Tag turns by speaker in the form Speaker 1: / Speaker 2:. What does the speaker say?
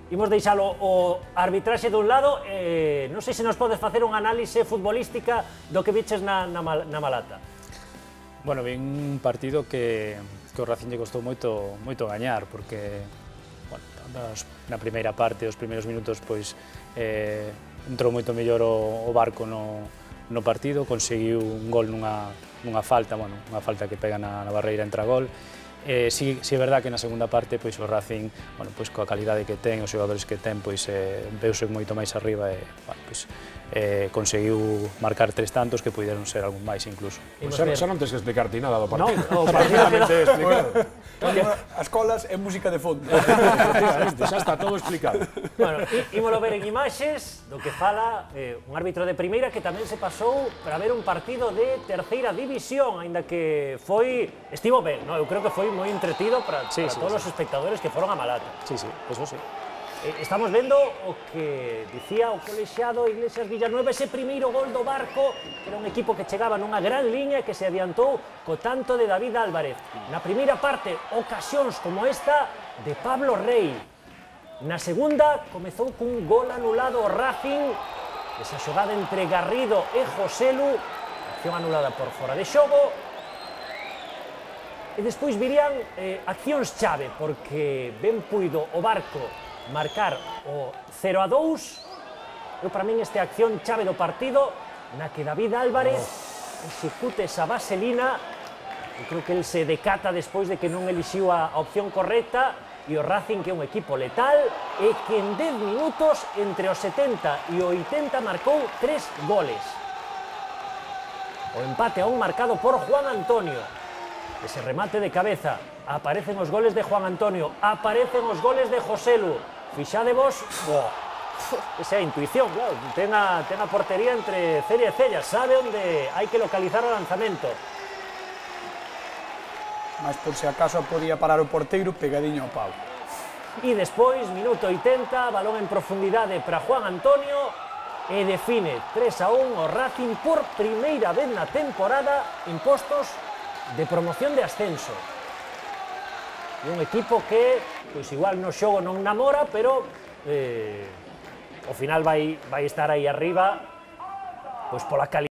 Speaker 1: Imos deixalo o arbitraxe dun lado, non sei se nos podes facer unha análise futbolística do que viches na Malata.
Speaker 2: Bueno, vin un partido que o Racing lle costou moito gañar, porque na primeira parte, os primeiros minutos, pois entrou moito mellor o Barco no partido, conseguiu un gol nunha falta, unha falta que pega na barreira entra gol. Si é verdad que na segunda parte o Racing, coa calidade que ten, os xogadores que ten, veuse moito máis arriba e conseguiu marcar 3 tantos que puderon ser algún máis incluso.
Speaker 3: Xa non tens que explicar ti nada do partido.
Speaker 1: Non, o partido quedou...
Speaker 4: As colas é música de fondo.
Speaker 3: Xa está todo explicado.
Speaker 1: Bueno, ímolo ver en imaxes do que fala un árbitro de primeira que tamén se pasou para ver un partido de terceira división, aínda que estivo ben, eu creo que foi moi entretido para todos os espectadores que foron a Malata.
Speaker 2: Sí, eso sí.
Speaker 1: Estamos vendo o que dicía o colexiado Iglesias Villanueva, ese primeiro gol do Barco, que era un equipo que chegaba nunha gran liña e que se adiantou co tanto de David Álvarez. Na primeira parte, ocasións como esta de Pablo Rey. Na segunda, comezou cun gol anulado o Racing, esa xogada entre Garrido e Joselu, acción anulada por fora de xogo. E despois virían accións chave, porque ben puido o Barco marcar o 0-2. Para min esta acción chave do partido, na que David Álvarez execute esa vaselina. Eu creo que el se decata despois de que non elixiu a opción correcta, e o Racing, que é un equipo letal, e que en 10 minutos, entre os 70 e o 80, marcou 3 goles. O empate a un marcado por Juan Antonio. Ese remate de cabeza, aparecen os goles de Juan Antonio, aparecen os goles de Joselu. Fixade vos, esa é a intuición, claro, ten a portería entre cella e cella, sabe onde hai que localizar o lanzamento.
Speaker 4: Mas por se acaso podía parar o porteiro pegadiño ao pau.
Speaker 1: E despois, minuto 80, balón en profundidade para Juan Antonio e define 3-1 o Racing por primeira vez na temporada en postos de promoción de ascenso. E un equipo que, pois igual no xogo non namora, pero ao final vai estar aí arriba, pois pola calidad.